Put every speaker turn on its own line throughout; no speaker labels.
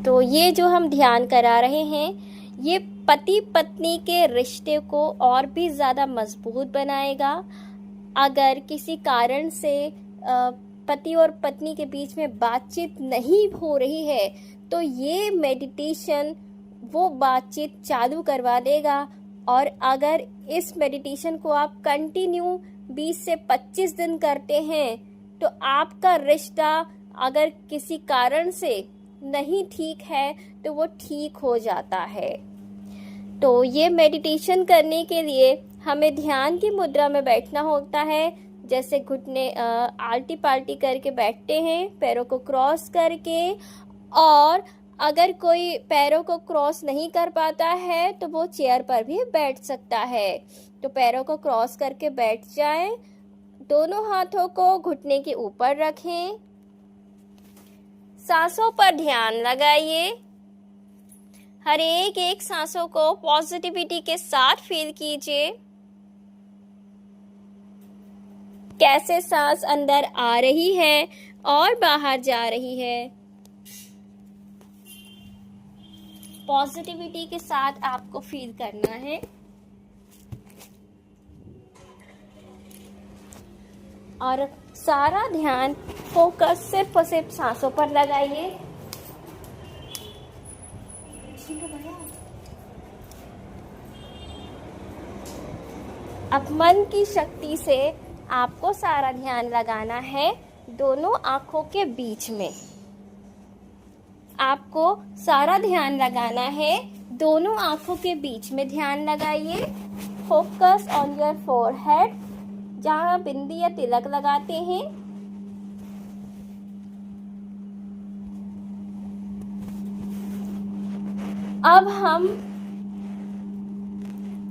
तो ये जो हम ध्यान करा रहे हैं, ये पति पत्नी के रिश्ते को और भी ज़्यादा मजबूत बनाएगा। अगर किसी कारण से पति और पत्नी के बीच में बातचीत नहीं हो रही है, तो ये मेडिटेशन वो बातचीत चालू करवा देगा। और अगर इस मेडिटेशन को आप कंटिन्यू 20 से 25 दिन करते हैं, तो आपका रिश्ता अगर किसी कारण से नहीं ठीक है तो वो ठीक हो जाता है। तो ये मेडिटेशन करने के लिए हमें ध्यान की मुद्रा में बैठना होता है। जैसे घुटने आल्टी पाल्टी करके बैठते हैं, पैरों को क्रॉस करके। और अगर कोई पैरों को क्रॉस नहीं कर पाता है तो वो चेयर पर भी बैठ सकता है। तो पैरों को क्रॉस करके बैठ जाएं, दोनों हाथों को घुटने के ऊपर रखें, सांसों पर ध्यान लगाइए। हर एक सांसों को पॉजिटिविटी के साथ फील कीजिए। कैसे सांस अंदर आ रही है और बाहर जा रही है। पॉजिटिविटी के साथ आपको फील करना है। और सारा ध्यान फोकस सिर्फ और सिर्फ सांसों पर लगाइए। अब मन की शक्ति से आपको सारा ध्यान लगाना है दोनों आंखों के बीच में। आपको सारा ध्यान लगाना है दोनों आंखों के बीच में। ध्यान लगाइए। फोकस ऑन योर फोरहेड, जहां बिंदी या तिलक लगाते हैं। अब हम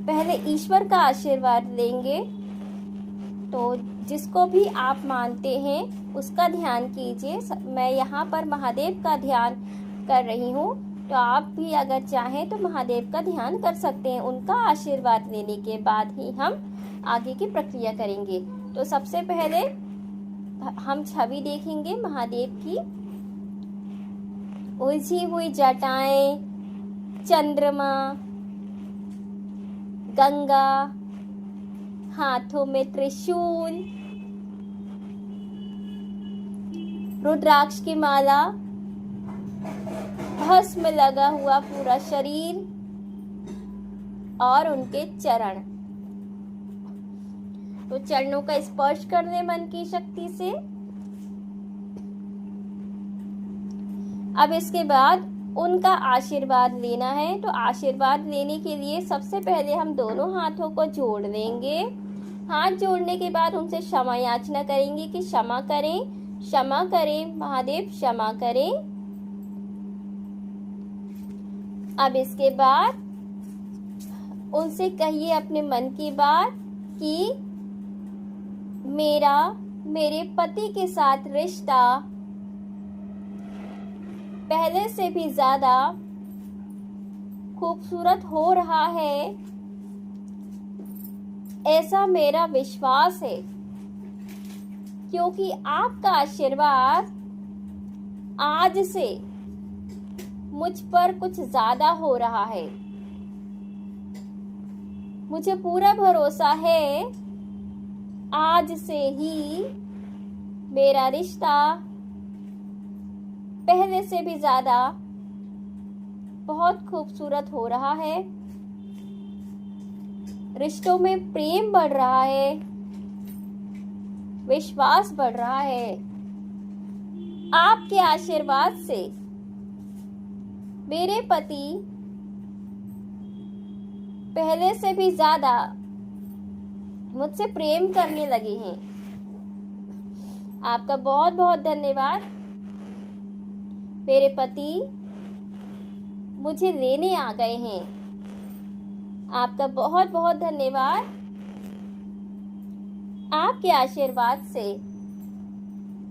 पहले ईश्वर का आशीर्वाद लेंगे। तो जिसको भी आप मानते हैं उसका ध्यान कीजिए। मैं यहाँ पर महादेव का ध्यान कर रही हूँ, तो आप भी अगर चाहें तो महादेव का ध्यान कर सकते हैं। उनका आशीर्वाद लेने के बाद ही हम आगे की प्रक्रिया करेंगे। तो सबसे पहले हम छवि देखेंगे महादेव की। उलझी हुई जटाएं, चंद्रमा, गंगा, हाथों में त्रिशूल, रुद्राक्ष की माला, भस्म लगा हुआ पूरा शरीर और उनके चरण। तो चरणों का स्पर्श करने मन की शक्ति से। अब इसके बाद उनका आशीर्वाद लेना है। तो आशीर्वाद लेने के लिए सबसे पहले हम दोनों हाथों को जोड़ लेंगे। हाथ जोड़ने के बाद उनसे क्षमा याचना करेंगे कि क्षमा करें, क्षमा करें महादेव, क्षमा करें। अब इसके बाद उनसे कहिए अपने मन की बात कि मेरे पति के साथ रिश्ता पहले से भी ज्यादा खूबसूरत हो रहा है, ऐसा मेरा विश्वास है। क्योंकि आपका आशीर्वाद आज से मुझ पर कुछ ज्यादा हो रहा है। मुझे पूरा भरोसा है आज से ही मेरा रिश्ता पहले से भी ज्यादा बहुत खूबसूरत हो रहा है। रिश्तों में प्रेम बढ़ रहा है, विश्वास बढ़ रहा है। आपके आशीर्वाद से मेरे पति पहले से भी ज्यादा मुझसे प्रेम करने लगे हैं। आपका बहुत बहुत धन्यवाद। मेरे पति मुझे लेने आ गए हैं। आपका बहुत बहुत धन्यवाद। आपके आशीर्वाद से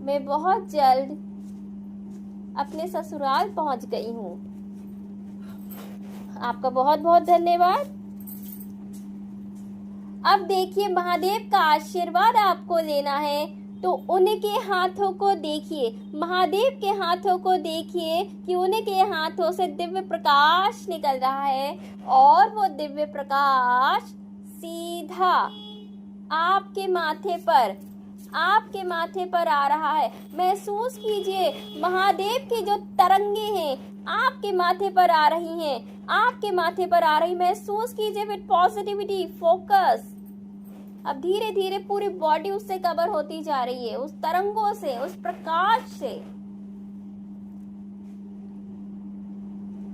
मैं बहुत जल्द अपने ससुराल पहुंच गई हूँ। आपका बहुत बहुत धन्यवाद। अब देखिए महादेव का आशीर्वाद आपको लेना है। तो उनके हाथों को देखिए, महादेव के हाथों को देखिए कि उनके हाथों से दिव्य प्रकाश निकल रहा है और वो दिव्य प्रकाश सीधा आपके माथे पर आ रहा है। महसूस कीजिए महादेव की जो तरंगे हैं आपके माथे पर आ रही हैं, आपके माथे पर आ रही। महसूस कीजिए विद पॉजिटिविटी, फोकस। अब धीरे धीरे पूरी बॉडी उससे कवर होती जा रही है, उस तरंगों से, उस प्रकाश से।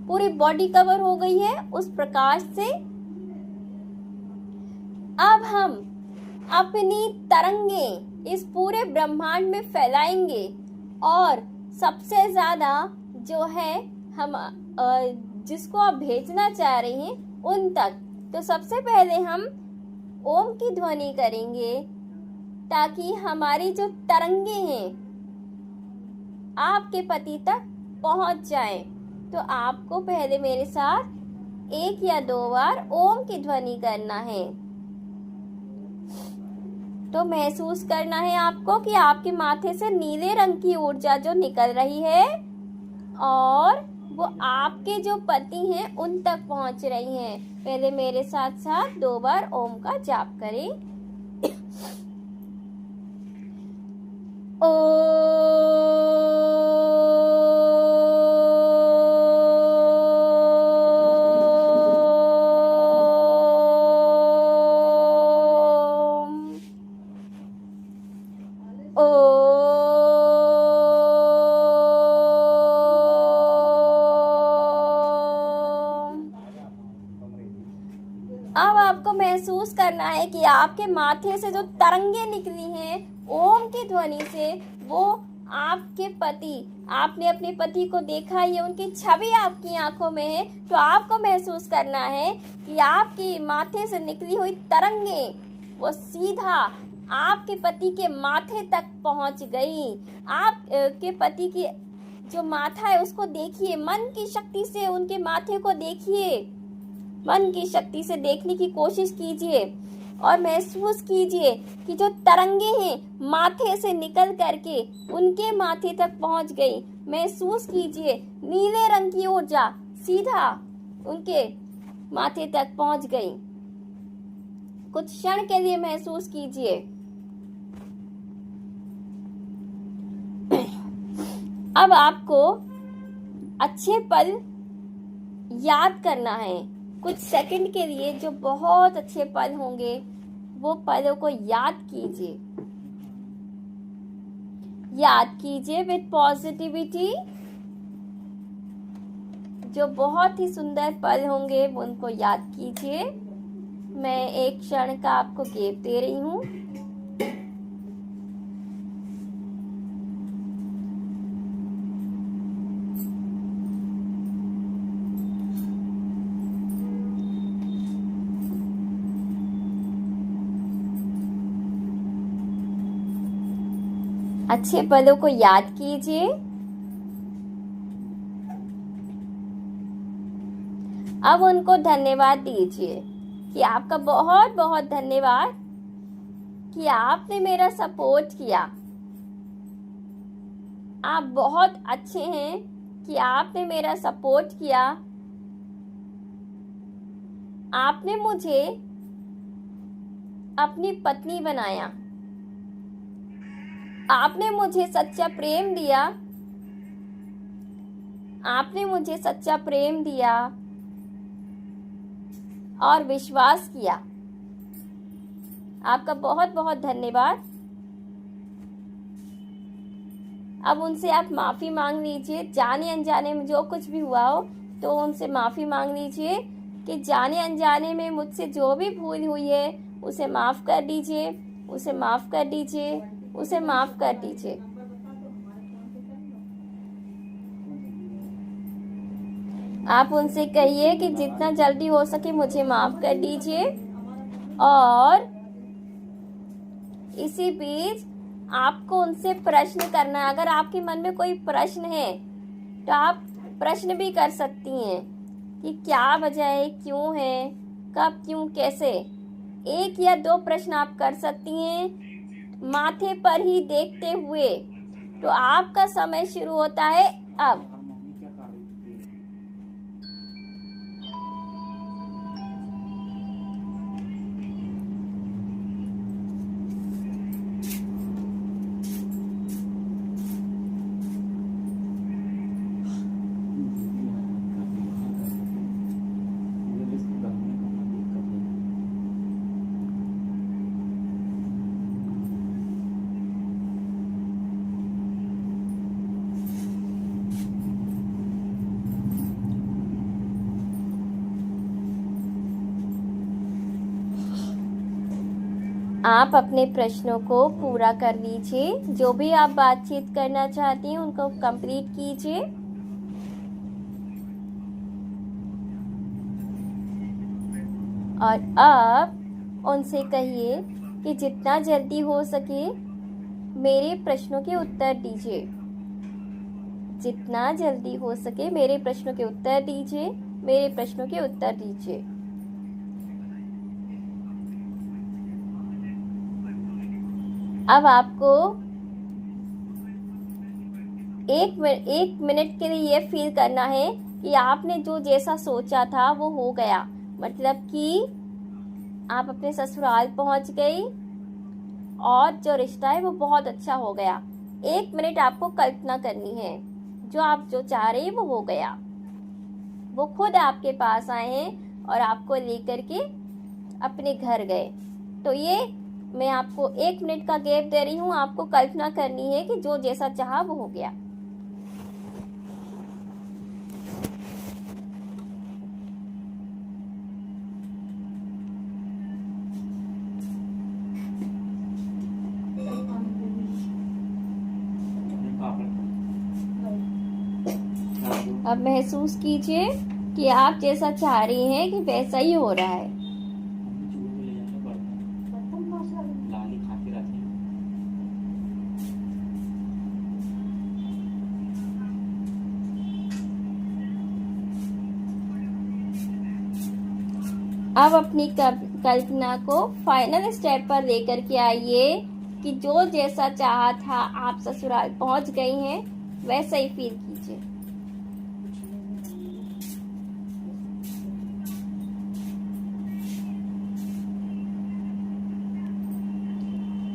पूरी बॉडी कवर हो गई है उस प्रकाश से। अब हम अपनी तरंगे इस पूरे ब्रह्मांड में फैलाएंगे और सबसे ज्यादा जो है हम जिसको आप भेजना चाह रही हैं उन तक। तो सबसे पहले हम ओम की ध्वनि करेंगे ताकि हमारी जो तरंगे हैं आपके पति तक पहुंच जाएं। तो आपको पहले मेरे साथ 1 या 2 बार ओम की ध्वनि करना है। तो महसूस करना है आपको कि आपके माथे से नीले रंग की ऊर्जा जो निकल रही है और वो आपके जो पति हैं उन तक पहुंच रही हैं। पहले मेरे साथ साथ 2 बार ओम का जाप करें। अब आपको महसूस करना है कि आपके माथे से जो तरंगे निकली हैं ओम की ध्वनि से, वो आपके पति, आपने अपने पति को देखा, ये उनकी छवि आपकी आंखों में है। तो आपको महसूस करना है कि आपके माथे से निकली हुई तरंगे वो सीधा आपके पति के माथे तक पहुंच गई। आपके पति की जो माथा है उसको देखिए, मन की शक्ति से उनके माथे को देखिए, मन की शक्ति से देखने की कोशिश कीजिए और महसूस कीजिए कि जो तरंगे हैं माथे से निकल करके उनके माथे तक पहुंच गई। महसूस कीजिए नीले रंग की ऊर्जा सीधा उनके माथे तक पहुंच गई। कुछ क्षण के लिए महसूस कीजिए। अब आपको अच्छे पल याद करना है। कुछ सेकंड के लिए जो बहुत अच्छे पल होंगे वो पलों को याद कीजिए। याद कीजिए विद पॉजिटिविटी। जो बहुत ही सुंदर पल होंगे वो उनको याद कीजिए। मैं 1 क्षण का आपको गैप दे रही हूँ। अच्छे पलों को याद कीजिए। अब उनको धन्यवाद दीजिए कि आपका बहुत बहुत धन्यवाद कि आपने मेरा सपोर्ट किया। आप बहुत अच्छे हैं कि आपने मेरा सपोर्ट किया। आपने मुझे अपनी पत्नी बनाया। आपने मुझे सच्चा प्रेम दिया। आपने मुझे सच्चा प्रेम दिया और विश्वास किया। आपका बहुत बहुत धन्यवाद। अब उनसे आप माफ़ी मांग लीजिए। जाने अनजाने में जो कुछ भी हुआ हो तो उनसे माफ़ी मांग लीजिए कि जाने अनजाने में मुझसे जो भी भूल हुई है उसे माफ़ कर दीजिए, उसे माफ़ कर दीजिए, उसे माफ़ कर दीजिए। आप उनसे कहिए कि जितना जल्दी हो सके मुझे माफ़ कर दीजिए। और इसी बीच आपको उनसे प्रश्न करना है। अगर आपके मन में कोई प्रश्न है तो आप प्रश्न भी कर सकती हैं कि क्या वजह है, क्यों है, कब, क्यों, कैसे। 1 या 2 प्रश्न आप कर सकती हैं। माथे पर ही देखते हुए। तो आपका समय शुरू होता है अब। आप अपने प्रश्नों को पूरा कर लीजिए। जो भी आप बातचीत करना चाहती हैं उनको कंप्लीट कीजिए। और अब उनसे कहिए कि जितना जल्दी हो सके मेरे प्रश्नों के उत्तर दीजिए। जितना जल्दी हो सके मेरे प्रश्नों के उत्तर दीजिए। मेरे प्रश्नों के उत्तर दीजिए। अब आपको एक मिनट के लिए ये फील करना है कि आपने जो जैसा सोचा था वो हो गया। मतलब कि आप अपने ससुराल पहुंच गई और जो रिश्ता है वो बहुत अच्छा हो गया। 1 मिनट आपको कल्पना करनी है, जो आप जो चाह रही है वो हो गया। वो खुद आपके पास आए हैं और आपको लेकर के अपने घर गए। तो ये मैं आपको 1 मिनट का गैप दे रही हूँ। आपको कल्पना करनी है कि जो जैसा चाहा वो हो गया। अब महसूस कीजिए कि आप जैसा चाह रही हैं कि वैसा ही हो रहा है। अब अपनी कल्पना को फाइनल स्टेप पर लेकर के आइए कि जो जैसा चाहा था आप ससुराल पहुंच गई हैं, वैसा ही फील कीजिए।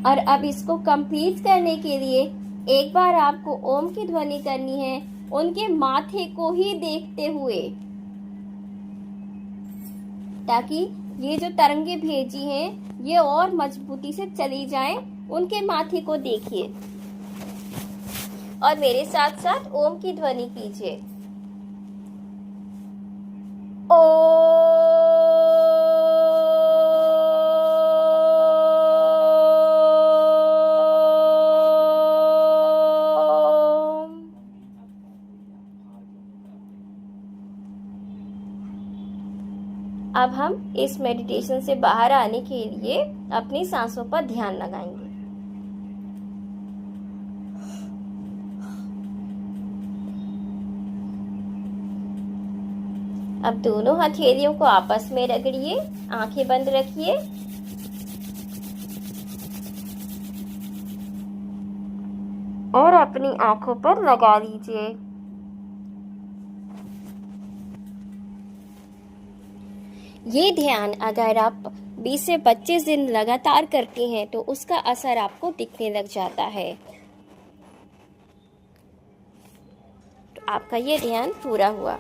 और अब इसको कंप्लीट करने के लिए एक बार आपको ओम की ध्वनि करनी है, उनके माथे को ही देखते हुए, ताकि ये जो तरंगे भेजी हैं ये और मजबूती से चली जाएं। उनके माथे को देखिए और मेरे साथ साथ ओम की ध्वनि कीजिए। अब हम इस मेडिटेशन से बाहर आने के लिए अपनी सांसों पर ध्यान लगाएंगे। अब दोनों हथेलियों को आपस में रगड़िए, आंखें बंद रखिए और अपनी आंखों पर लगा लीजिए। ये ध्यान अगर आप 20 से 25 दिन लगातार करती हैं तो उसका असर आपको दिखने लग जाता है। तो आपका ये ध्यान पूरा हुआ।